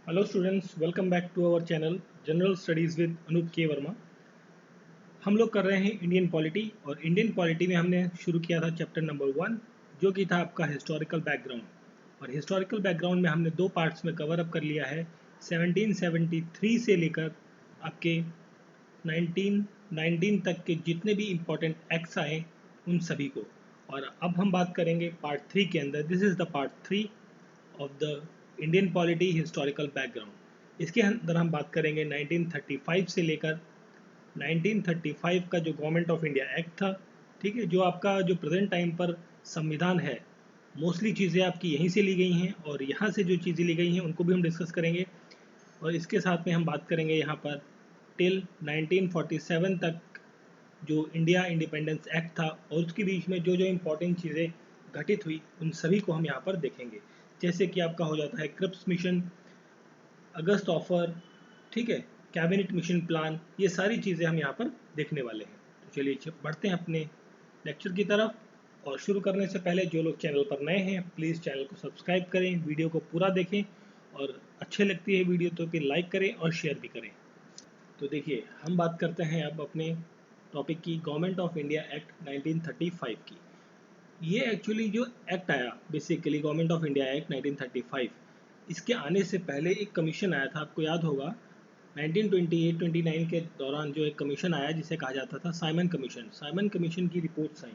Hello students, welcome back to our channel general studies with Anoop K Verma. हम लोग कर रहे हैं इंडियन पॉलिटी, और इंडियन पॉलिटी में हमने शुरू किया था चैप्टर नंबर 1, जो कि था आपका हिस्टोरिकल बैकग्राउंड। और हिस्टोरिकल बैकग्राउंड में हमने दो पार्ट्स में कवर अप कर लिया है, 1773 से लेकर आपके 1919 तक के जितने भी इम्पोर्टेंट एक्ट्स आए उन सभी को। और अब हम बात करेंगे पार्ट 3 के अंदर। This is the part 3 of the Indian polity historical background. इसके अंदर हम बात करेंगे 1935 से लेकर 1935 का जो गवर्नमेंट ऑफ इंडिया एक्ट था, ठीक है, जो आपका जो प्रेजेंट टाइम पर संविधान है, मोस्टली चीज़ें आपकी यहीं से ली गई हैं, और यहाँ से जो चीज़ें ली गई हैं उनको भी हम डिस्कस करेंगे। और इसके साथ में हम बात करेंगे यहाँ पर टिल 1947 तक जो इंडिया इंडिपेंडेंस एक्ट था, और उसके बीच में जो जो इम्पोर्टेंट चीज़ें घटित हुई उन सभी को हम यहाँ पर देखेंगे। जैसे कि आपका हो जाता है क्रिप्स मिशन, अगस्त ऑफर, ठीक है, कैबिनेट मिशन प्लान, ये सारी चीज़ें हम यहाँ पर देखने वाले हैं। तो चलिए बढ़ते हैं अपने लेक्चर की तरफ। और शुरू करने से पहले जो लोग चैनल पर नए हैं प्लीज़ चैनल को सब्सक्राइब करें, वीडियो को पूरा देखें, और अच्छे लगती है वीडियो तो फिर लाइक करें और शेयर भी करें। तो देखिए, हम बात करते हैं अब अपने टॉपिक की, गवर्नमेंट ऑफ इंडिया एक्ट 1935 की। ये एक्चुअली जो एक्ट आया, basically government of India act 1935, इसके आने से पहले एक कमीशन आया था, आपको याद होगा 1928-29 के दौरान जो एक कमीशन आया जिसे कहा जाता था साइमन कमीशन। साइमन कमीशन की रिपोर्ट्स आई,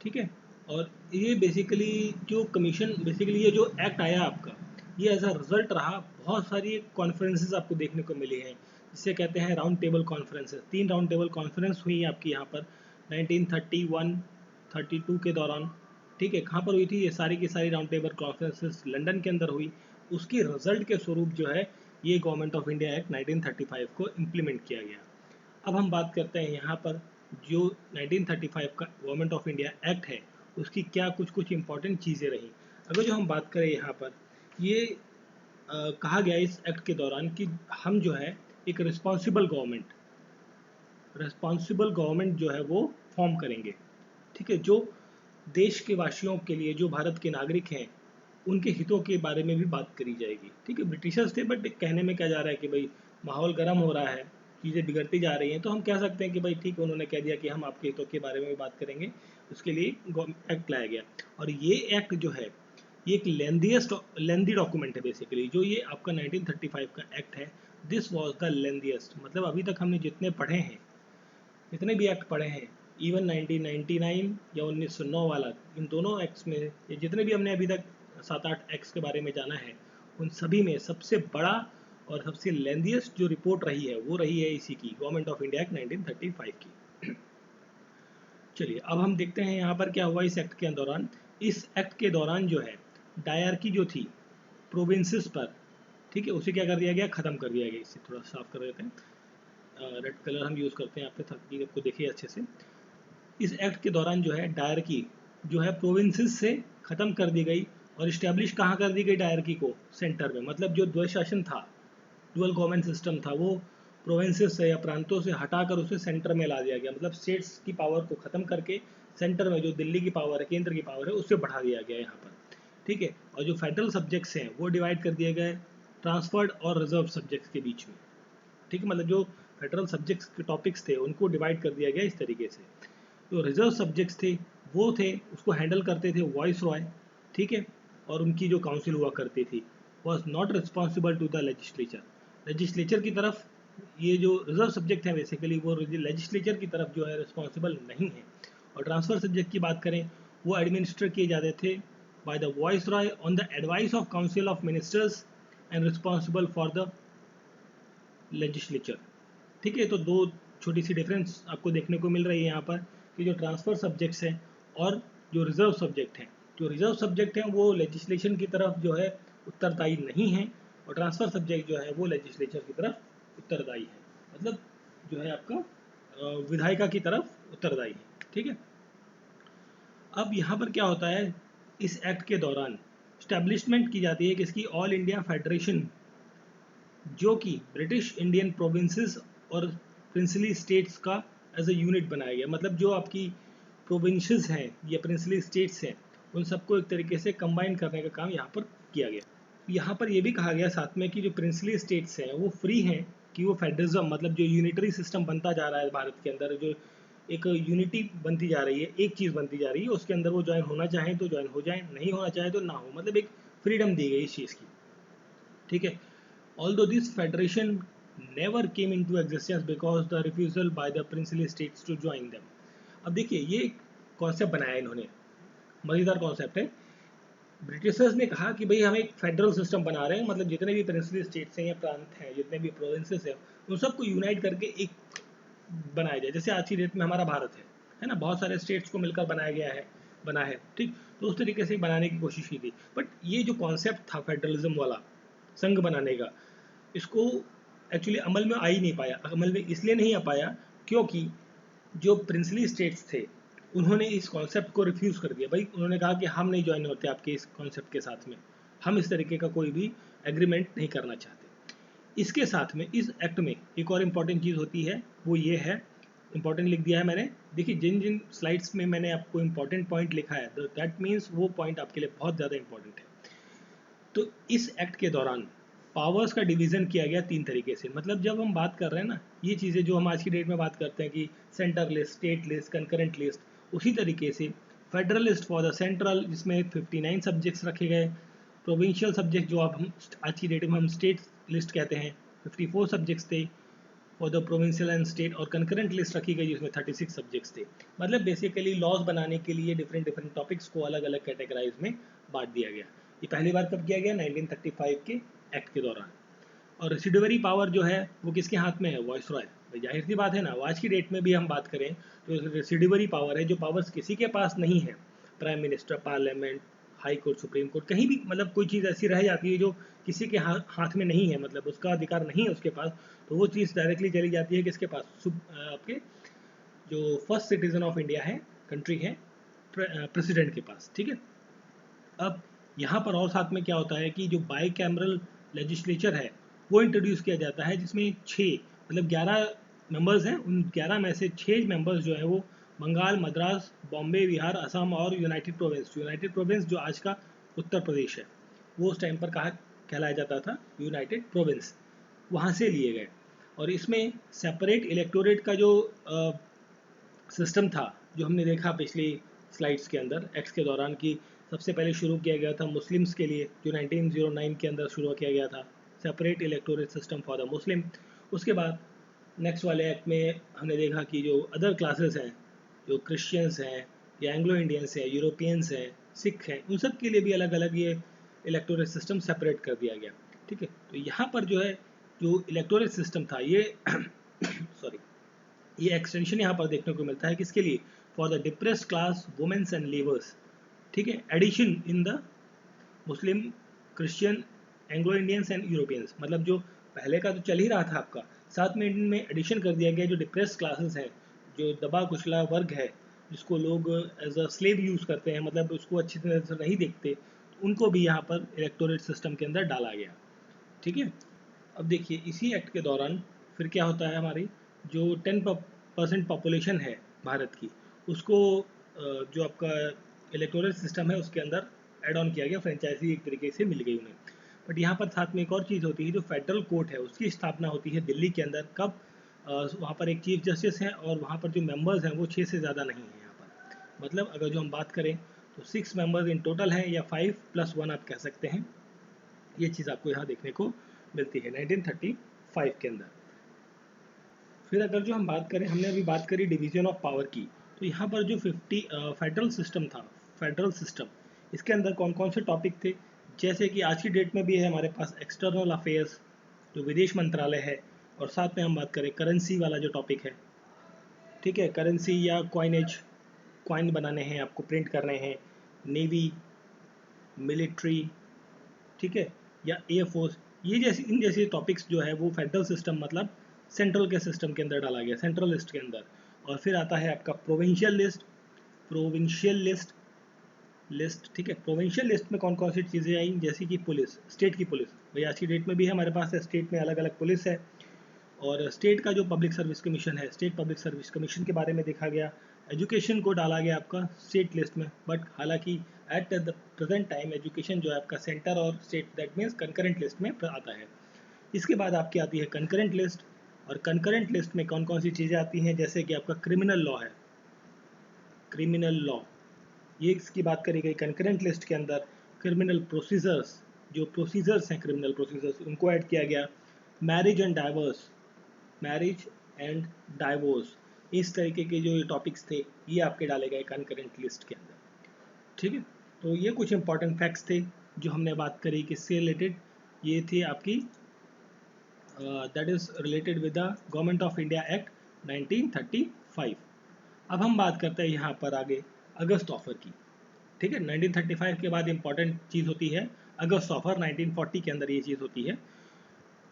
ठीक है। और ये बेसिकली जो कमीशन, बेसिकली ये जो एक्ट आया आपका, ये एज अ रिजल्ट रहा बहुत सारी कॉन्फ्रेंसेस आपको देखने को मिली हैं, जिसे कहते हैं round table conferences. 3 round table conference हुई आपकी यहाँ पर 1931-32 के दौरान, ठीक है। कहाँ पर हुई थी ये सारी की सारी राउंड टेबल कॉन्फ्रेंसेस? लंदन के अंदर हुई। उसकी रिजल्ट के स्वरूप जो है ये गवर्नमेंट ऑफ इंडिया एक्ट 1935 को इम्प्लीमेंट किया गया। अब हम बात करते हैं यहाँ पर जो 1935 का गवर्नमेंट ऑफ इंडिया एक्ट है, उसकी क्या कुछ कुछ इंपॉर्टेंट चीज़ें रहीं। अगर जो हम बात करें यहाँ पर, ये कहा गया इस एक्ट के दौरान कि हम जो है एक रिस्पॉन्सिबल गवर्नमेंट जो है वो फॉर्म करेंगे, ठीक है, जो देश के वासियों के लिए, जो भारत के नागरिक हैं, उनके हितों के बारे में भी बात करी जाएगी, ठीक है। ब्रिटिशर्स थे, बट कहने में क्या जा रहा है कि भाई माहौल गर्म हो रहा है, चीज़ें बिगड़ती जा रही हैं, तो हम कह सकते हैं कि भाई ठीक, उन्होंने कह दिया कि हम आपके हितों के बारे में भी बात करेंगे। उसके लिए एक्ट लाया गया। और ये एक्ट जो है ये एक लेंदी डॉक्यूमेंट है बेसिकली। जो ये आपका 1935 का एक्ट है, दिस वॉज द लेंदीएस्ट। मतलब अभी तक हमने जितने पढ़े हैं, जितने भी एक्ट पढ़े हैं, इवन 1999 या 1909 वाला, इन दोनों एक्ट्स में, ये जितने भी हमने अभी तक 7-8 एक्ट्स के बारे में जाना है, उन सभी में सबसे बड़ा और सबसे लेंदीएस्ट जो रिपोर्ट रही है वो रही है इसी की, गवर्नमेंट ऑफ इंडिया एक्ट 1935 की। चलिए अब हम देखते हैं यहाँ पर क्या हुआ इस एक्ट के दौरान। इस एक्ट के दौरान जो है डायरकी जो थी प्रोविंसेस पर, ठीक है, उसे क्या कर दिया गया, ख़त्म कर दिया गया। इसे थोड़ा साफ कर देते हैं, रेड कलर हम यूज़ करते हैं यहाँ पे ताकि आपको देखिए अच्छे से। इस एक्ट के दौरान जो है डायरकी जो है प्रोविंसेस से ख़त्म कर दी गई, और इस्टेब्लिश कहाँ कर दी गई डायरकी को, सेंटर में। मतलब जो द्वैत शासन था, डुअल गवर्नमेंट सिस्टम था, वो प्रोविंसेस से या प्रांतों से हटाकर उसे सेंटर में ला दिया गया। मतलब स्टेट्स की पावर को ख़त्म करके सेंटर में जो दिल्ली की पावर है, केंद्र की पावर है, उससे बढ़ा दिया गया यहाँ पर, ठीक है। और जो फेडरल सब्जेक्ट्स हैं वो डिवाइड कर दिए गए ट्रांसफर्ड और रिजर्व सब्जेक्ट्स के बीच में, ठीक है। मतलब जो फेडरल सब्जेक्ट्स के टॉपिक्स थे उनको डिवाइड कर दिया गया इस तरीके से। जो रिजर्व सब्जेक्ट्स थे वो थे, उसको हैंडल करते थे वॉइस रॉय, ठीक है। और उनकी जो काउंसिल हुआ करती थी was not responsible to the legislature. Legislature की तरफ ये जो रिजर्व सब्जेक्ट है बेसिकली वो लेजिस्लेचर की तरफ जो है रिस्पॉन्सिबल नहीं है। और ट्रांसफर सब्जेक्ट की बात करें, वो एडमिनिस्टर किए जाते थे by the voice Roy on the advice of council of ministers and responsible for the legislature, ठीक है। तो दो छोटी सी डिफरेंस आपको देखने को मिल रही है यहाँ पर कि जो ट्रांसफर सब्जेक्ट्स हैं और जो रिजर्व सब्जेक्ट हैं, जो रिजर्व सब्जेक्ट हैं वो लेजिस्लेशन की तरफ जो है उत्तरदायी नहीं है, और ट्रांसफर सब्जेक्ट जो है वो लेजिस्लेचर की तरफ उत्तरदायी है। मतलब जो है आपका विधायिका की तरफ उत्तरदायी है, ठीक है। अब यहाँ पर क्या होता है, इस एक्ट के दौरान स्टैब्लिशमेंट की जाती है कि इसकी ऑल इंडिया फेडरेशन, जो कि ब्रिटिश इंडियन प्रोविंसेस और प्रिंसली स्टेट्स का एज अ यूनिट बनाया गया। मतलब जो आपकी प्रोविंसेस हैं या प्रिंसली स्टेट्स हैं, उन सबको एक तरीके से कंबाइन करने का काम यहाँ पर किया गया। यहाँ पर ये भी कहा गया साथ में कि जो प्रिंसली स्टेट्स हैं वो फ्री हैं कि वो फेडरलिज्म मतलब जो यूनिटरी सिस्टम बनता जा रहा है भारत के अंदर, जो एक यूनिटी बनती जा रही है, एक चीज़ बनती जा रही है, उसके अंदर वो ज्वाइन होना चाहें तो ज्वाइन हो जाएं, नहीं होना चाहे तो ना हो, मतलब एक फ्रीडम दी गई इस चीज़ की, ठीक है। Although this federation never came into existence because the refusal by the princely states to join them. अब देखिए ये कॉन्सेप्ट बनाया इन्होंने, मज़ेदार कॉन्सेप्ट है। ब्रिटिशर्स ने कहा कि भाई हम एक फेडरल सिस्टम बना रहे हैं, मतलब जितने भी प्रिंसली स्टेट्स हैं या प्रांत हैं, जितने भी प्रोविंसेस हैं, उन सबको यूनाइट करके एक बनाया जाए, जैसे आज की डेट में हमारा भारत है ना, बहुत सारे स्टेट्स को मिलकर बनाया गया है, बना है, ठीक। तो उस तरीके से बनाने की कोशिश की थी, बट ये जो कॉन्सेप्ट था फेडरलिज्म वाला, संघ बनाने का, इसको एक्चुअली अमल में आ ही नहीं पाया। अमल में इसलिए नहीं आ पाया क्योंकि जो प्रिंसली स्टेट्स थे उन्होंने इस कॉन्सेप्ट को रिफ्यूज़ कर दिया। भाई उन्होंने कहा कि हम नहीं ज्वाइन होते आपके इस कॉन्सेप्ट के साथ में, हम इस तरीके का कोई भी एग्रीमेंट नहीं करना चाहते। इसके साथ में इस एक्ट में एक और इम्पॉर्टेंट चीज़ होती है, वो ये है, इंपॉर्टेंट लिख दिया है मैंने, देखिए जिन जिन स्लाइड्स में मैंने आपको इंपॉर्टेंट पॉइंट लिखा है, दैट मीन्स वो पॉइंट आपके लिए बहुत ज़्यादा इंपॉर्टेंट है। तो इस एक्ट के दौरान पावर्स का डिवीज़न किया गया 3 तरीके से। मतलब जब हम बात कर रहे हैं ना, ये चीज़ें जो हम आज की डेट में बात करते हैं कि centre list, state list, concurrent list, उसी तरीके से federal list for the central, जिसमें 59 सब्जेक्ट्स रखे गए। प्रोविंशियल सब्जेक्ट जो अब हम आज की डेट में हम स्टेट लिस्ट कहते हैं, 54 सब्जेक्ट्स थे for the provincial and state, और कंकरेंट लिस्ट रखी गई जिसमें 36 सब्जेक्ट्स थे। मतलब बेसिकली लॉज बनाने के लिए डिफरेंट डिफरेंट टॉपिक्स को अलग अलग कैटेगराइज में बांट दिया गया। ये पहली बार कब किया गया? 1935 के एक्ट के दौरान। और रेसिडुअरी पावर जो है वो किसके हाथ में है? वॉइस रॉय। जाहिर सी बात है ना, आज की डेट में भी हम बात करें तो रेसिडुअरी पावर है, जो पावर्स किसी के पास नहीं है, prime minister, parliament, high court, supreme court, कहीं भी मतलब कोई चीज़ ऐसी रह जाती है जो किसी के हाथ में नहीं है, मतलब उसका अधिकार नहीं है उसके पास, तो वो चीज़ डायरेक्टली चली जाती है किसके पास? आपके जो फर्स्ट सिटीजन ऑफ इंडिया है, कंट्री है, प्रेसिडेंट के पास, ठीक है। अब यहाँ पर और साथ में क्या होता है कि जो बाई कैमरल लेजिस्लेचर है वो इंट्रोड्यूस किया जाता है, जिसमें 6 मतलब 11 मेंबर्स हैं। उन 11 में से 6 मेंबर्स जो है वो बंगाल, मद्रास, बॉम्बे, बिहार, असम और यूनाइटेड प्रोविंस जो आज का उत्तर प्रदेश है, वो उस टाइम पर कहा कहलाया जाता था यूनाइटेड प्रोविंस, वहाँ से लिए गए। और इसमें सेपरेट इलेक्टोरेट का जो सिस्टम था, जो हमने देखा पिछली स्लाइड्स के अंदर एक्ट्स के दौरान, कि सबसे पहले शुरू किया गया था मुस्लिम्स के लिए, जो 1909 के अंदर शुरू किया गया था, separate electorate system for the Muslim. उसके बाद नेक्स्ट वाले एक्ट में हमने देखा कि जो अदर क्लासेस हैं, जो क्रिश्चियंस हैं या एंग्लो इंडियंस हैं, यूरोपियंस हैं, सिख हैं, उन सब के लिए भी अलग अलग ये इलेक्टोरेट सिस्टम सेपरेट कर दिया गया, ठीक है। तो यहाँ पर जो है जो इलेक्टोरेट सिस्टम था ये सॉरी, ये एक्सटेंशन यहाँ पर देखने को मिलता है किसके लिए? For the depressed class, womens and labours, ठीक है। Addition in the Muslim, Christian, Anglo Indians and Europeans, मतलब जो पहले का तो चल ही रहा था आपका, साथ में इनमें एडिशन कर दिया गया जो डिप्रेस्ड क्लासेस हैं, जो दबा कुचला वर्ग है, जिसको लोग एज अ स्लेव यूज़ करते हैं, मतलब उसको अच्छी तरह से नहीं देखते, तो उनको भी यहाँ पर इलेक्टोरेट सिस्टम के अंदर डाला गया, ठीक है। अब देखिए इसी एक्ट के दौरान फिर क्या होता है, हमारी जो 10% पॉपुलेशन है भारत की, उसको जो आपका इलेक्टोरल सिस्टम है उसके अंदर ऐड ऑन किया गया, फ्रेंचाइजी एक तरीके से मिल गई उन्हें। बट यहाँ पर साथ में एक और चीज़ होती है, जो फेडरल कोर्ट है उसकी स्थापना होती है दिल्ली के अंदर। कब? वहाँ पर एक चीफ जस्टिस हैं और वहाँ पर जो मेंबर्स हैं वो 6 से ज़्यादा नहीं हैं यहाँ पर। मतलब अगर जो हम बात करें तो 6 मेंबर्स इन टोटल हैं, या 5+1 आप कह सकते हैं। ये चीज़ आपको यहाँ देखने को मिलती है 1935 के अंदर। फिर अगर जो हम बात करें, हमने अभी बात करी डिवीजन ऑफ पावर की, तो यहाँ पर जो 50 फेडरल सिस्टम था, फेडरल सिस्टम, इसके अंदर कौन कौन से टॉपिक थे? जैसे कि आज की डेट में भी है हमारे पास एक्सटर्नल अफेयर्स, जो विदेश मंत्रालय है, और साथ में हम बात करें करेंसी वाला जो टॉपिक है, ठीक है, करेंसी या कॉइनेज, कॉइन बनाने हैं आपको, प्रिंट करने हैं, नेवी, मिलिट्री, ठीक है, या एयरफोर्स, ये जैसे इन जैसे टॉपिक्स जो है वो फेडरल सिस्टम मतलब सेंट्रल के सिस्टम के अंदर डाला गया, सेंट्रल लिस्ट के अंदर। और फिर आता है आपका provincial list, provincial list list ठीक है। प्रोविंशियल लिस्ट में कौन कौन सी चीज़ें आई? जैसे कि पुलिस, स्टेट की पुलिस, भाई आज की डेट में भी है हमारे पास है, स्टेट में अलग अलग पुलिस है। और स्टेट का जो पब्लिक सर्विस कमीशन है, स्टेट पब्लिक सर्विस कमीशन के बारे में देखा गया। एजुकेशन को डाला गया आपका स्टेट लिस्ट में, बट हालांकि at the present time education जो है आपका सेंटर और state, that means concurrent list में आता है। इसके बाद आपकी आती है कंकरेंट लिस्ट, और कंकरेंट लिस्ट में कौन कौन सी चीज़ें आती हैं, जैसे कि आपका क्रिमिनल लॉ है, क्रिमिनल लॉ, ये इसकी बात करी गई कंकरेंट लिस्ट के अंदर। क्रिमिनल प्रोसीजर्स, जो प्रोसीजर्स हैं क्रिमिनल प्रोसीजर्स, उनको ऐड किया गया। Marriage and diverse, marriage and divorce, इस तरीके के जो टॉपिक्स थे ये आपके डाले गए कंकरेंट लिस्ट के अंदर। ठीक है, तो ये कुछ इंपॉर्टेंट फैक्ट्स थे जो हमने बात करी किससे रिलेटेड, ये थी आपकी that is related with the government of India act 1935। अब हम बात करते हैं यहाँ पर आगे अगस्त ऑफर की। ठीक है, 1935 के बाद इंपॉर्टेंट चीज़ होती है अगस्त ऑफर, 1940 के अंदर ये चीज़ होती है।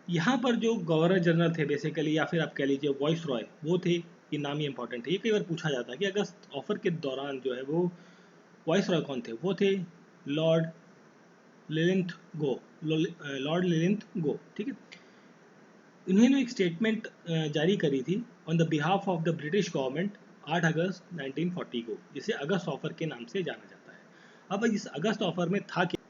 यहाँ पर जो गवर्नर जनरल थे बेसिकली, या फिर आप कह लीजिए वॉइस रॉय, वो थे, ये नाम ही इंपॉर्टेंट है। ये कई बार पूछा जाता है कि अगस्त ऑफर के दौरान जो है वो वॉइस रॉय कौन थे, वो थे लॉर्ड लिलिंथ गो, लॉर्ड लिलिंथ गो। ठीक है, इन्होंने एक स्टेटमेंट जारी करी थी on the behalf of the British government 8 अगस्त 1940 को, जिसे अगस्त ऑफर के नाम से जाना जाता है। अब इस अगस्त ऑफर में था क्या,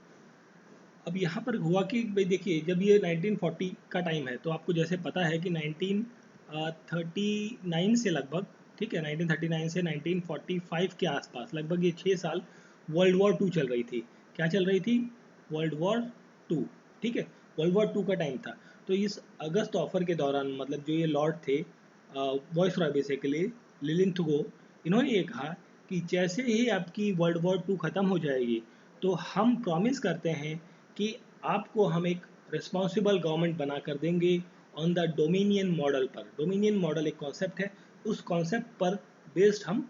अब यहाँ पर हुआ कि भाई देखिए, जब ये 1940 का टाइम है तो आपको जैसे पता है कि 1939 से लगभग, ठीक है, 1939 से 1945 के आसपास लगभग ये 6 साल वर्ल्ड वॉर 2 चल रही थी। क्या चल रही थी? World war 2। ठीक है, वर्ल्ड वॉर 2 का टाइम था। तो इस अगस्त ऑफर के दौरान मतलब जो ये लॉर्ड थे, वॉइस रॉय बेसिकली लिलिंथ गो, इन्होंने ये कहा कि जैसे ही आपकी वर्ल्ड वॉर 2 ख़त्म हो जाएगी तो हम प्रॉमिस करते हैं कि आपको हम एक रिस्पॉन्सिबल गवर्नमेंट बना कर देंगे ऑन द डोमिनियन मॉडल पर। डोमिनियन मॉडल एक कॉन्सेप्ट है, उस कॉन्सेप्ट पर बेस्ड हम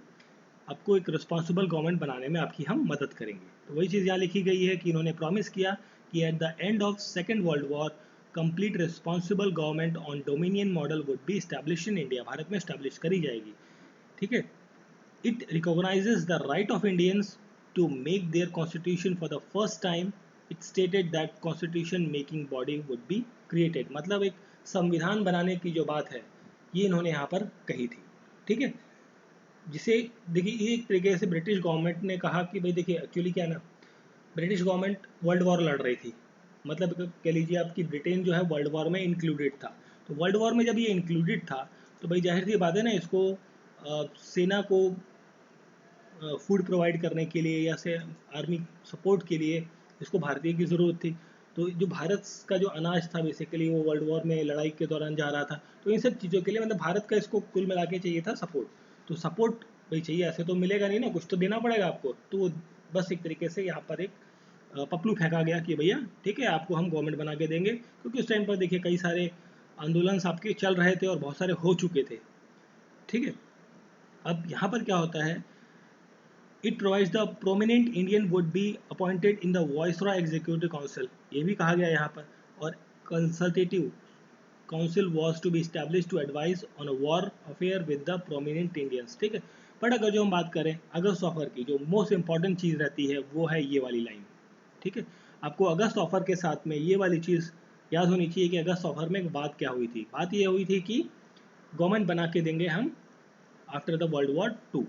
आपको एक रिस्पॉन्सिबल गवर्नमेंट बनाने में आपकी हम मदद करेंगे। तो वही चीज़ यहाँ लिखी गई है कि इन्होंने प्रॉमिस किया कि at the end of second world war complete responsible government on dominion model would be establish in India, Bharat में स्टैब्लिश करी जाएगी। ठीक है, it recognizes the right of Indians to make their constitution for the first time. It stated that constitution making body would be created, मतलब एक संविधान बनाने की जो बात है ये इन्होंने यहाँ पर कही थी। ठीक है, जिसे देखिए एक तरीके से ब्रिटिश गवर्नमेंट ने कहा कि भाई देखिए एक्चुअली क्या ना, ब्रिटिश गवर्नमेंट वर्ल्ड वॉर लड़ रही थी, मतलब कह लीजिए आपकी ब्रिटेन जो है वर्ल्ड वॉर में इंक्लूडेड था। तो वर्ल्ड वॉर में जब ये इंक्लूडेड था तो भाई जाहिर सी बात है ना, इसको सेना को फूड प्रोवाइड करने के लिए या से आर्मी सपोर्ट के लिए इसको भारतीय की ज़रूरत थी। तो जो भारत का जो अनाज था बेसिकली वो वर्ल्ड वॉर में लड़ाई के दौरान जा रहा था, तो इन सब चीज़ों के लिए मतलब भारत का इसको कुल मिला के चाहिए था सपोर्ट। तो सपोर्ट भाई चाहिए, ऐसे तो मिलेगा नहीं ना, कुछ तो देना पड़ेगा आपको। तो वो बस एक तरीके से यहाँ पर एक पपलू फेंका गया कि भैया ठीक है आपको हम गवर्नमेंट बना के देंगे, क्योंकि उस टाइम पर देखिए कई सारे आंदोलन आपके चल रहे थे और बहुत सारे हो चुके थे। ठीक है, अब यहाँ पर क्या होता है, It provides the prominent Indian would be appointed in the Viceroy Executive Council, ये भी कहा गया यहाँ पर, और consultative council was to be established to advise on a war affair with the prominent Indians। ठीक है, बट अगर जो हम बात करें अगस्त ऑफर की, जो मोस्ट इंपॉर्टेंट चीज़ रहती है वो है ये वाली लाइन। ठीक है, आपको अगस्त ऑफर के साथ में ये वाली चीज़ याद होनी चाहिए कि अगस्त ऑफर में एक बात क्या हुई थी। बात ये हुई थी कि गवर्नमेंट बना के देंगे हम आफ्टर द वर्ल्ड वॉर 2।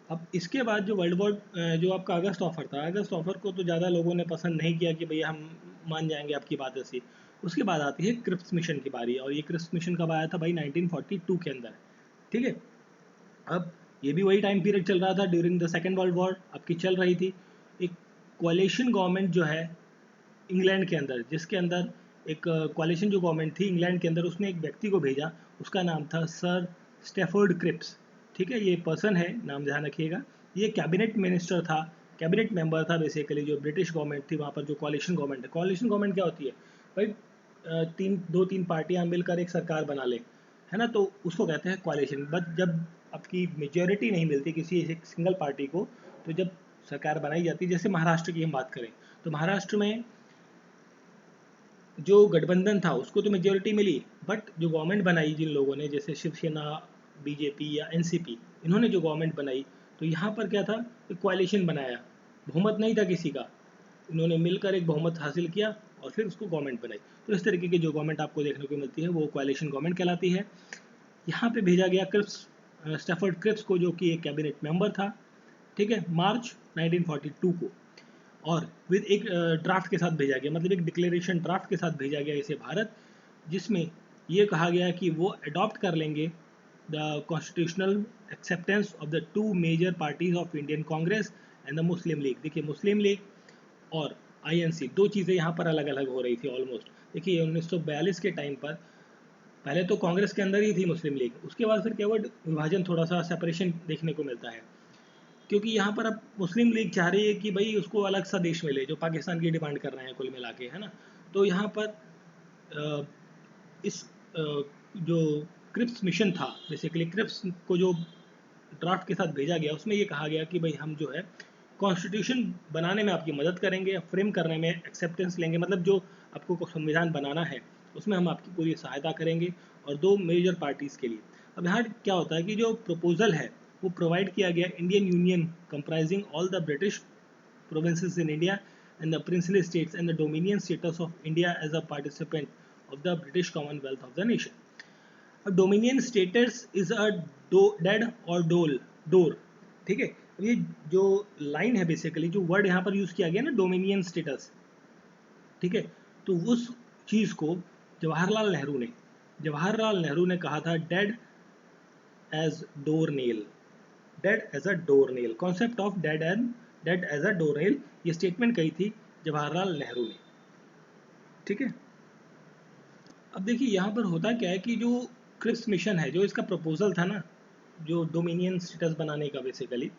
अब इसके बाद जो वर्ल्ड वॉर जो आपका अगस्त ऑफर था, अगस्त ऑफर को तो ज़्यादा लोगों ने पसंद नहीं किया कि भैया हम मान जाएंगे आपकी बात ऐसी। उसके बाद आती है क्रिप्स मिशन की बारी, और ये क्रिप्स मिशन कब आया था भाई? 1942 के अंदर। ठीक है, अब ये भी वही टाइम पीरियड चल रहा था, during the second world war आपकी चल रही थी। एक कोalition गवर्नमेंट जो है इंग्लैंड के अंदर, जिसके अंदर एक कोalition जो गवर्नमेंट थी इंग्लैंड के अंदर, उसने एक व्यक्ति को भेजा, उसका नाम था सर स्टेफर्ड क्रिप्स। ठीक है, ये पर्सन है, नाम ध्यान रखिएगा। ये कैबिनेट मिनिस्टर था, कैबिनेट मेंबर था बेसिकली, जो ब्रिटिश गवर्नमेंट थी वहाँ पर जो कोalition गवर्नमेंट है। कोalition गवर्नमेंट क्या होती है भाई? दो तीन पार्टियाँ मिलकर एक सरकार बना ले, है ना, तो उसको कहते हैं कोalition। बट जब आपकी मेजोरिटी नहीं मिलती किसी एक सिंगल पार्टी को, तो जब सरकार बनाई जाती है, जैसे महाराष्ट्र की हम बात करें तो महाराष्ट्र में जो गठबंधन था उसको तो मेजोरिटी मिली, बट जो गवर्नमेंट बनाई जिन लोगों ने, जैसे शिवसेना, बीजेपी या एनसीपी, इन्होंने जो गवर्नमेंट बनाई, तो यहाँ पर क्या था, एक कोalition बनाया, बहुमत नहीं था किसी का, इन्होंने मिलकर एक बहुमत हासिल किया और फिर उसको गवर्नमेंट बनाई। तो इस तरीके की जो गवर्नमेंट आपको देखने को मिलती है वो कोalition गवर्नमेंट कहलाती है। यहाँ पे भेजा गया क्रिप्स, स्टैफर्ड क्रिप्स को, जो कि एक कैबिनेट मेंबर था, ठीक है, मार्च 1942 को, और विद एक ड्राफ्ट के साथ भेजा गया, मतलब एक डिक्लेरेशन ड्राफ्ट के साथ भेजा गया इसे भारत, जिसमें ये कहा गया कि वो अडॉप्ट कर लेंगे the constitutional acceptance of the two major parties of Indian Congress and the Muslim League. देखिए, मुस्लिम लीग और आईएनसी, दो चीज़ें यहाँ पर अलग अलग हो रही थी ऑलमोस्ट। देखिए 1942 के टाइम पर पहले तो कांग्रेस के अंदर ही थी मुस्लिम लीग, उसके बाद फिर क्या हुआ, विभाजन, थोड़ा सा सेपरेशन देखने को मिलता है, क्योंकि यहाँ पर अब मुस्लिम लीग चाह रही है कि भाई उसको अलग सा देश मिले, जो पाकिस्तान की डिमांड कर रहे हैं कुल मिला के, है ना। तो यहाँ पर अ, इस जो क्रिप्स मिशन था, बेसिकली क्रिप्स को जो ड्राफ्ट के साथ भेजा गया, उसमें ये कहा गया कि भाई हम जो है कॉन्स्टिट्यूशन बनाने में आपकी मदद करेंगे, फ्रेम करने में एक्सेप्टेंस लेंगे, मतलब जो आपको संविधान बनाना है उसमें हम आपकी पूरी सहायता करेंगे, और दो मेजर पार्टीज़ के लिए। अब यहाँ क्या होता है कि जो प्रपोजल है वो प्रोवाइड किया गया Indian union comprising all the British provinces in India and the princely states and the dominion status of India as a participant of the British Commonwealth of the nation. अब dominion status is a dead और door, ठीक है। ये जो line है, basically जो word यहाँ पर यूज किया गया ना, डोमिनियन स्टेटस, ठीक है, तो उस चीज को जवाहरलाल नेहरू ने कहा था dead as door nail, dead as a door nail, concept of dead as a door nail, ये स्टेटमेंट कही थी जवाहरलाल नेहरू ने, ठीक है। अब देखिए यहाँ पर होता क्या है कि जो क्रिप्स मिशन है, जो इसका प्रपोजल था ना, जो डोमिनियन स्टेटस बनाने का, बेसिकली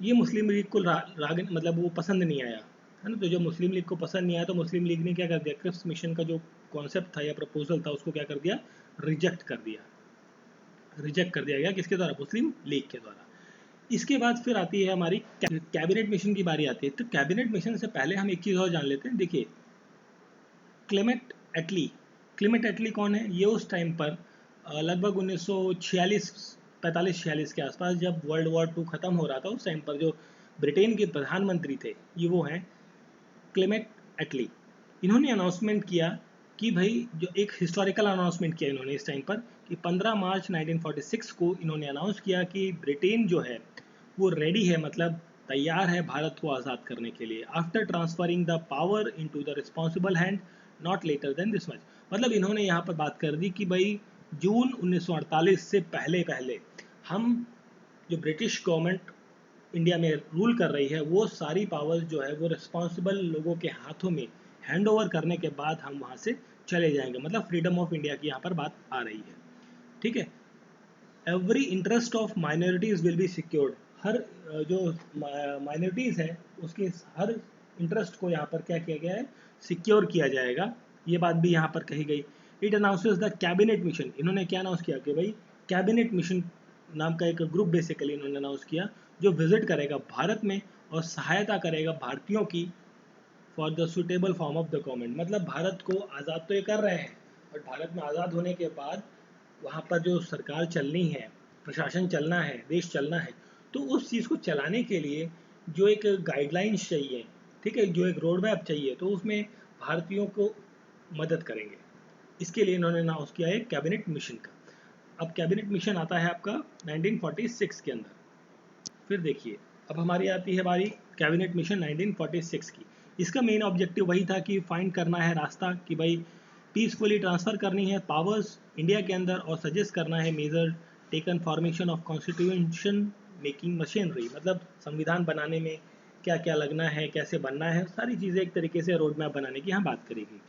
ये मुस्लिम लीग को मतलब वो पसंद नहीं आया, है ना। तो जब मुस्लिम लीग को पसंद नहीं आया तो मुस्लिम लीग ने क्या कर दिया, क्रिप्स मिशन का जो कॉन्सेप्ट था या प्रपोजल था उसको क्या कर दिया, रिजेक्ट कर दिया, रिजेक्ट कर दिया गया, किसके द्वारा, मुस्लिम लीग के द्वारा। इसके बाद फिर आती है हमारी कैबिनेट मिशन की बारी आती है। तो कैबिनेट मिशन से पहले हम एक चीज़ और जान लेते हैं। देखिए, क्लेमेंट एटली, क्लेमेंट एटली कौन है, ये उस टाइम पर लगभग 1946 45-46 के आसपास, जब वर्ल्ड वॉर 2 ख़त्म हो रहा था, उस टाइम पर जो ब्रिटेन के प्रधानमंत्री थे ये वो हैं क्लेमेंट एटली। इन्होंने अनाउंसमेंट किया कि भाई, जो एक हिस्टोरिकल अनाउंसमेंट किया इन्होंने इस टाइम पर, कि 15 मार्च 1946 को इन्होंने अनाउंस किया कि ब्रिटेन जो है वो रेडी है, मतलब तैयार है भारत को आज़ाद करने के लिए, after transferring the power into the responsible hand not later than this much. मतलब इन्होंने यहाँ पर बात कर दी कि भाई जून 1948 से पहले पहले हम, जो ब्रिटिश गवर्नमेंट इंडिया में रूल कर रही है, वो सारी पावर्स जो है वो रिस्पॉन्सिबल लोगों के हाथों में हैंड ओवर करने के बाद हम वहाँ से चले जाएंगे, मतलब फ्रीडम ऑफ इंडिया की यहाँ पर बात आ रही है, ठीक है। Every interest of minorities will be secured, हर जो माइनॉरिटीज़ है उसके हर इंटरेस्ट को यहाँ पर क्या किया गया है, सिक्योर किया जाएगा, ये बात भी यहाँ पर कही गई। It announces the cabinet mission, इन्होंने क्या अनाउंस किया कि भाई कैबिनेट मिशन नाम का एक ग्रुप बेसिकली इन्होंने अनाउंस किया, जो विजिट करेगा भारत में और सहायता करेगा भारतीयों की for the suitable form of the government. मतलब भारत को आज़ाद तो ये कर रहे हैं, और भारत में आज़ाद होने के बाद वहाँ पर जो सरकार चलनी है, प्रशासन चलना है, देश चलना है, तो उस चीज़ को चलाने के लिए जो एक गाइडलाइंस चाहिए, ठीक है, जो एक रोड मैप चाहिए, तो उसमें भारतीयों को मदद करेंगे। इसके लिए इन्होंने अनाउंस किया है कैबिनेट मिशन का। अब कैबिनेट मिशन आता है आपका 1946 के अंदर। फिर देखिए, अब हमारी आती है बारी कैबिनेट मिशन 1946 की। इसका मेन ऑब्जेक्टिव वही था कि फाइंड करना है रास्ता, कि भाई पीसफुली ट्रांसफ़र करनी है पावर्स इंडिया के अंदर, और सजेस्ट करना है major taken formation of constitution making machinery, मतलब संविधान बनाने में क्या क्या लगना है, कैसे बनना है, सारी चीज़ें एक तरीके से रोड मैप बनाने की यहाँ बात करेगी।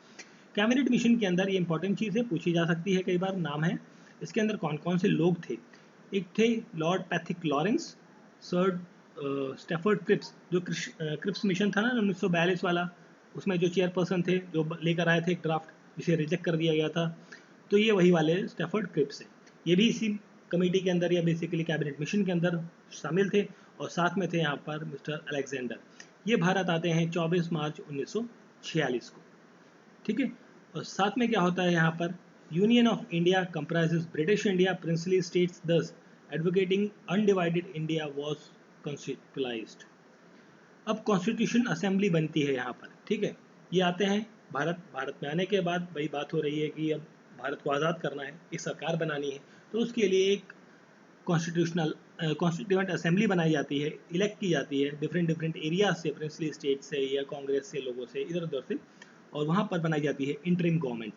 कैबिनेट मिशन के अंदर ये इंपॉर्टेंट चीज़ है, पूछी जा सकती है कई बार, नाम है इसके अंदर कौन कौन से लोग थे। एक थे Lord Pethick Lawrence, sir Stafford Cripps, जो क्रिप्स मिशन था ना 1942 वाला, उसमें जो चेयरपर्सन थे, जो लेकर आए थे एक ड्राफ्ट जिसे रिजेक्ट कर दिया गया था, तो ये वही वाले स्टेफर्ड क्रिप्स हैं। ये भी इसी कमेटी के अंदर या बेसिकली कैबिनेट मिशन के अंदर शामिल थे, और साथ में थे यहाँ पर मिस्टर अलेक्जेंडर। ये भारत आते हैं 24 मार्च 1946 को, ठीक है। और साथ में क्या होता है यहाँ पर, union of India comprises British India princely states, दस एडवोकेटिंग अनडिवाइडेड इंडिया वाज कॉन्स्टिट्यूलाइज्ड। अब कॉन्स्टिट्यूशन असेंबली बनती है यहाँ पर, ठीक है। ये आते हैं भारत में आने के बाद वही बात हो रही है कि अब भारत को आज़ाद करना है, एक सरकार बनानी है, तो उसके लिए एक कॉन्स्टिट्यूशनल कॉन्स्टिट्यूएंट असेंबली बनाई जाती है, इलेक्ट की जाती है डिफरेंट डिफरेंट एरिया से, प्रिंसली स्टेट से या कांग्रेस से लोगों से इधर उधर से, और वहाँ पर बनाई जाती है इंटरिम गवर्नमेंट।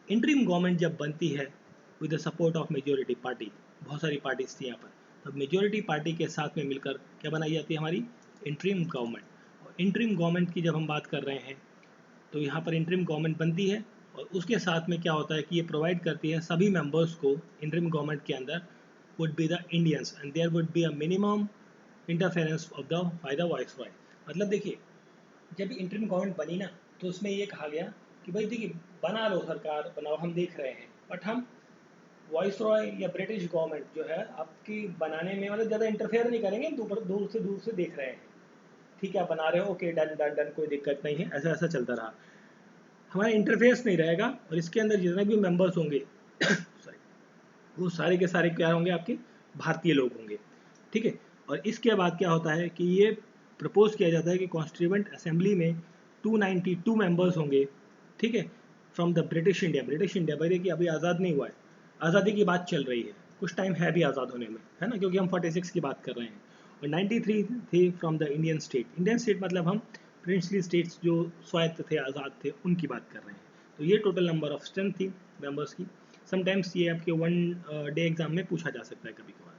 इंटरिम गवर्नमेंट जब बनती है with the support of majority party, बहुत सारी पार्टीज थी यहाँ पर, तब मेजोरिटी पार्टी के साथ में मिलकर क्या बनाई जाती है हमारी इंटरिम गवर्नमेंट। और इंटरिम गवर्नमेंट की जब हम बात कर रहे हैं तो यहाँ पर इंटरिम गवर्नमेंट बनती है, और उसके साथ में क्या होता है कि ये प्रोवाइड करती है सभी मेंबर्स को इंटरिम गवर्नमेंट के अंदर would be the Indians and there would be a minimum interference of the by the viceroy। मतलब देखिए जब इंटरिम गवर्नमेंट बनी ना तो उसमें ये कहा गया कि भाई देखिए बना लो सरकार बनाओ, हम देख रहे हैं, बट हम वाइसरॉय या ब्रिटिश गवर्नमेंट जो है आपकी बनाने में मतलब ज़्यादा इंटरफेयर नहीं करेंगे, दूर से देख रहे हैं, ठीक है बना रहे हो ओके डन डन डन कोई दिक्कत नहीं है, ऐसा ऐसा चलता रहा, हमारा इंटरफेयर्स नहीं रहेगा, और इसके अंदर जितने भी मेंबर्स होंगे सॉरी वो सारे के सारे क्या होंगे आपके भारतीय लोग होंगे, ठीक है। और इसके बाद क्या होता है कि ये प्रपोज किया जाता है कि कॉन्स्टिट्यूएंट असेंबली में 292 मेंबर्स होंगे, ठीक है, फ्रॉम द ब्रिटिश इंडिया भाई देखिए अभी आज़ाद नहीं हुआ है, आज़ादी की बात चल रही है, कुछ टाइम है भी आज़ाद होने में, है ना, क्योंकि हम 46 की बात कर रहे हैं, और 93 थे फ्रॉम द इंडियन स्टेट मतलब हम प्रिंसली स्टेट्स जो स्वायत्त थे आज़ाद थे उनकी बात कर रहे हैं। तो ये टोटल नंबर ऑफ स्ट्रेंथ थी मेंबर्स की। समटाइम्स ये आपके वन डे एग्जाम में पूछा जा सकता है कभी कभार।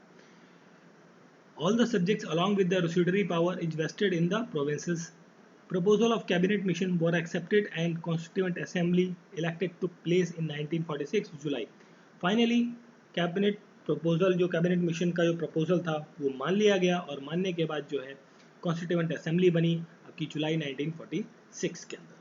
All the subjects along with the residuary power is vested in the provinces. Proposal of cabinet mission were accepted and constituent assembly elected took place in 1946 July. Finally cabinet proposal जो cabinet mission का जो proposal था वो मान लिया गया, और मानने के बाद जो है constituent assembly बनी आपकी जुलाई 1946 के अंदर।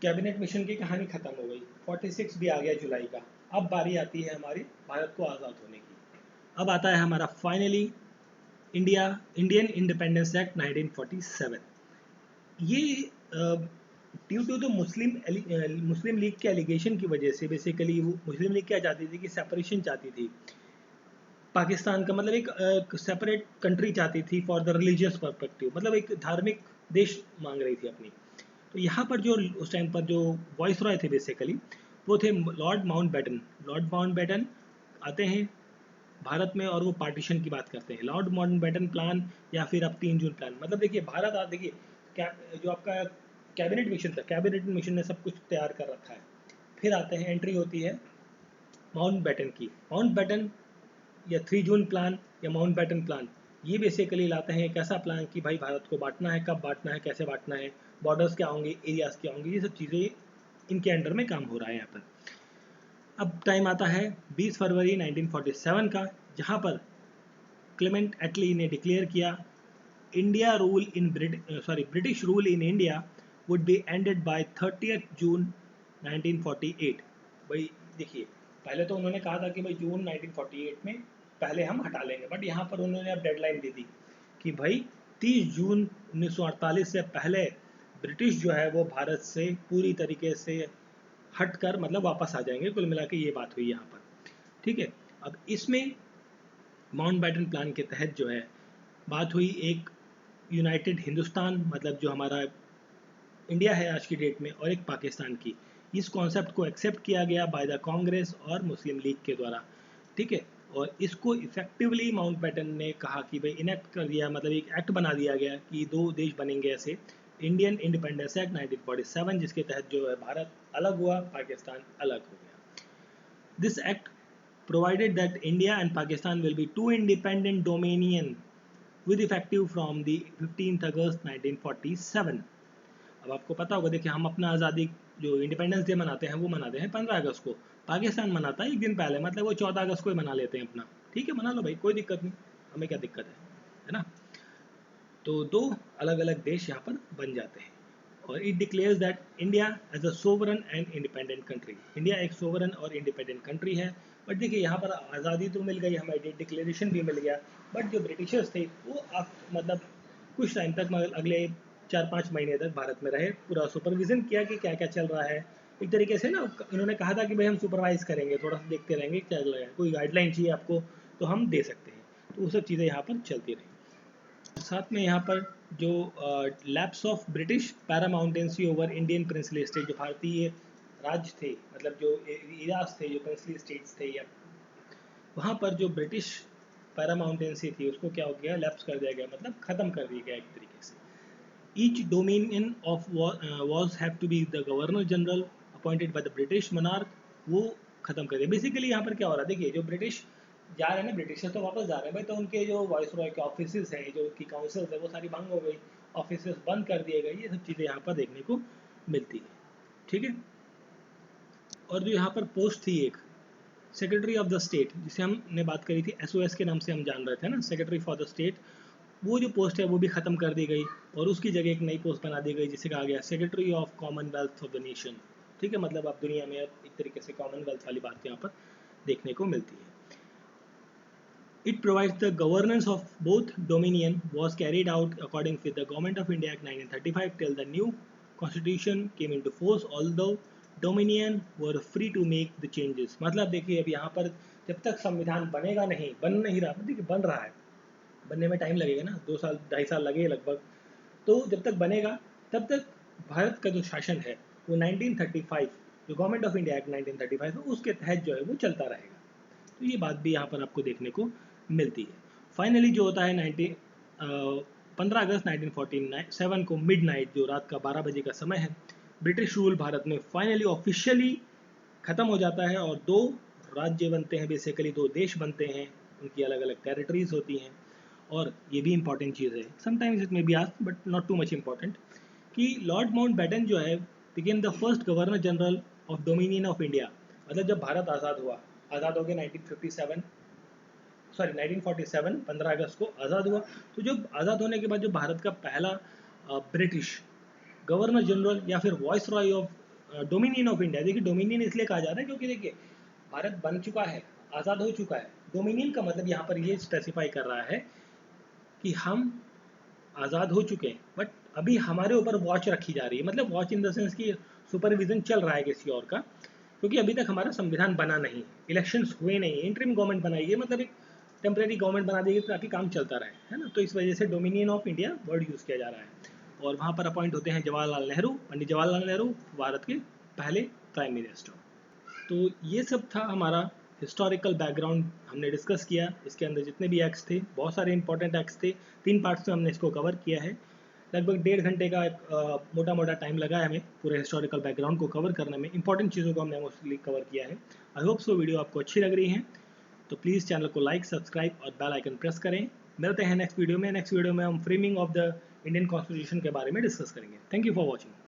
कैबिनेट मिशन की कहानी खत्म हो गई, 46 भी आ गया जुलाई का। अब बारी आती है हमारे भारत को आज़ाद होने की। अब आता है हमारा फाइनली इंडियन इंडिपेंडेंस एक्ट 1947। ये due to the Muslim League के एलिगेशन की वजह से बेसिकली वो मुस्लिम लीग क्या चाहती थी कि सेपरेशन चाहती थी पाकिस्तान का, मतलब एक सेपरेट कंट्री चाहती थी फॉर द रिलीजियस पर्सपेक्टिव, मतलब एक धार्मिक देश मांग रही थी अपनी। तो यहाँ पर जो उस टाइम पर जो वॉइस रॉय थे बेसिकली वो थे लॉर्ड माउंटबेटन आते हैं भारत में, और वो पार्टीशन की बात करते हैं, लॉर्ड माउंटबेटन प्लान या फिर अब 3 जून प्लान। मतलब देखिए भारत देखिए जो आपका कैबिनेट मिशन ने सब कुछ तैयार कर रखा है, फिर आते हैं एंट्री होती है माउंटबेटन की। माउंटबेटन या 3 जून प्लान या माउंटबेटन प्लान ये बेसिकली लाते हैं एक ऐसा प्लान कि भाई भारत को बांटना है, कब बांटना है, कैसे बांटना है, बॉर्डर्स क्या होंगे, एरियाज क्या होंगे, ये सब चीज़ें इनके अंडर में काम हो रहा है यहाँ पर। अब टाइम आता है 20 फरवरी 1947 का, जहाँ पर क्लेमेंट एटली ने डिक्लेयर किया British rule in India would be ended by 30 June 1948। भाई देखिए पहले तो उन्होंने कहा था कि भाई जून 1948 में पहले हम हटा लेंगे, बट यहाँ पर उन्होंने अब डेडलाइन दे दी कि भाई 30 जून 1948 से पहले ब्रिटिश जो है वो भारत से पूरी तरीके से हट कर मतलब वापस आ जाएंगे। कुल मिला के ये बात हुई यहाँ पर, ठीक है। अब इसमें माउंटबेटन प्लान के तहत जो है बात हुई एक यूनाइटेड हिंदुस्तान, मतलब जो हमारा इंडिया है आज की डेट में, और एक पाकिस्तान की। इस कॉन्सेप्ट को एक्सेप्ट किया गया बाय द कांग्रेस और मुस्लिम लीग के द्वारा, ठीक है। और इसको इफेक्टिवली माउंटबेटन ने कहा कि भाई इनेक्ट कर दिया, मतलब एक एक्ट बना दिया गया कि 2 देश बनेंगे ऐसे, इंडियन इंडिपेंडेंस एक्ट 1947, जिसके तहत जो है भारत अलग हुआ, पाकिस्तान अलग हो गया। This act provided that India and Pakistan will be 2 independent dominion with effective from the 15th August 1947। अब आपको पता होगा देखिए हम अपना आज़ादी जो इंडिपेंडेंस डे मनाते हैं वो मनाते हैं 15 अगस्त को, पाकिस्तान मनाता है एक दिन पहले, मतलब वो 14 अगस्त को ही मना लेते हैं अपना, ठीक है मना लो भाई कोई दिक्कत नहीं, हमें क्या दिक्कत है ना। तो 2 अलग अलग देश यहाँ पर बन जाते हैं, और it declares that India as a sovereign and independent country. India एक सोवरन और इंडिपेंडेंट कंट्री है। बट देखिए यहाँ पर आज़ादी तो मिल गई, हमें डिक्लेरेशन भी मिल गया, बट जो ब्रिटिशर्स थे वो मतलब कुछ टाइम तक, मतलब अगले 4-5 महीने तक भारत में रहे, पूरा सुपरविजन किया कि क्या क्या चल रहा है। एक तरीके से ना इन्होंने कहा था कि भाई हम सुपरवाइज करेंगे, थोड़ा सा देखते रहेंगे क्या चल रहा है, कोई गाइडलाइन चाहिए आपको तो हम दे सकते हैं। तो वो सब चीज़ें यहाँ पर चलती रही। साथ में यहाँ पर जो lapse of British paramountcy over Indian princely state, जो भारतीय राज्य थे, मतलब जो एरियाज थे, जो प्रिंसली स्टेट्स थे, या वहाँ पर जो ब्रिटिश पैरामाउंटेंसी थी उसको क्या हो गया, लैप्स कर दिया गया, मतलब ख़त्म कर दिया गया एक तरीके से। Each dominion of was have to be the governor general appointed by the British monarch, वो ख़त्म कर दिया। बेसिकली यहाँ पर क्या हो रहा है, देखिए जो ब्रिटिश जा रहे हैं ना, ब्रिटिशर्स तो वापस जा रहे हैं भाई, तो उनके जो वॉइस रॉय के ऑफिस हैं, जो उनकी काउंसिल्स है, वो सारी भंग हो गई, ऑफिस बंद कर दिए गए, ये सब चीज़ें यहाँ पर देखने को मिलती है। ठीक है, और जो यहाँ पर पोस्ट थी एक सेक्रेटरी ऑफ द स्टेट, जिसे हमने बात करी थी SOS के नाम से हम जान रहे थे ना, सेक्रेटरी फॉर द स्टेट, वो जो पोस्ट है वो भी ख़त्म कर दी गई और उसकी जगह एक नई पोस्ट बना दी गई जिसे कहा गया secretary of Commonwealth of the nation. ठीक है, मतलब अब दुनिया में एक तरीके से कॉमनवेल्थ वाली बात यहाँ पर देखने को मिलती है। It provides the governance of both dominion was carried out according with the Government of India Act 1935 till the new constitution came into force, although dominion were free to make the changes। मतलब देखिए अब यहाँ पर जब तक संविधान बनेगा नहीं, बन नहीं रहा, देखिए बन रहा है, बनने में टाइम लगेगा ना, 2 साल 2.5 साल लगेगा लगभग, तो जब तक बनेगा तब तक भारत का जो शासन है वो 1935 जो गवर्नमेंट ऑफ इंडिया एक्ट 1935 है उसके तहत जो है वो चलता रहेगा। तो ये बात भी यहाँ पर आपको देखने को मिलती है। फाइनली जो होता है 15 अगस्त 1947 को मिडनाइट, जो रात का 12 बजे का समय है, ब्रिटिश रूल भारत में फाइनली ऑफिशियली ख़त्म हो जाता है और 2 राज्य बनते हैं, बेसिकली 2 देश बनते हैं, उनकी अलग अलग टेरिटरीज होती हैं। और ये भी इंपॉर्टेंट चीज़ है, sometimes it may be asked but not too much important, कि लॉर्ड माउंटबेटन जो है became the first governor general of dominion of India. मतलब जब भारत आज़ाद हुआ, आज़ाद हो गया 1947 15 अगस्त को आज़ाद हुआ, तो जब आज़ाद होने के बाद जो भारत का पहला ब्रिटिश गवर्नर जनरल या फिर voice Roy of dominion of India, देखिए डोमिनियन इसलिए कहा जा रहा है क्योंकि देखिए भारत बन चुका है, आज़ाद हो चुका है, डोमिनियन का मतलब यहाँ पर ये स्पेसिफाई कर रहा है कि हम आज़ाद हो चुके हैं बट अभी हमारे ऊपर वॉच रखी जा रही है, मतलब वॉच इन द सेंस कि सुपरविजन चल रहा है किसी और का, क्योंकि अभी तक हमारा संविधान बना नहीं, इलेक्शंस हुए नहीं, इंटरिम गवर्नमेंट बनाई है, मतलब एक टेम्प्रेरी गवर्नमेंट बना देगी ताकि काम चलता रहे, है ना। तो इस वजह से dominion of India word use किया जा रहा है। और वहाँ पर अपॉइंट होते हैं जवाहरलाल नेहरू, पंडित जवाहरलाल नेहरू, भारत के पहले प्राइम मिनिस्टर। तो ये सब था हमारा हिस्टोरिकल बैकग्राउंड, हमने डिस्कस किया। इसके अंदर जितने भी एक्ट्स थे, बहुत सारे इंपॉर्टेंट एक्ट्स थे, 3 पार्ट्स में हमने इसको कवर किया है। लगभग 1.5 घंटे का मोटा मोटा टाइम लगा है हमें पूरे हिस्टोरिकल बैकग्राउंड को कवर करने में। इंपॉर्टेंट चीज़ों को हमने मोस्टली कवर किया है। आई होप सो वीडियो आपको अच्छी लग रही है, तो प्लीज़ चैनल को लाइक, सब्सक्राइब और बेल आइकन प्रेस करें। मिलते हैं नेक्स्ट वीडियो में। नेक्स्ट वीडियो में हम framing of the Indian constitution के बारे में डिस्कस करेंगे। Thank you for watching.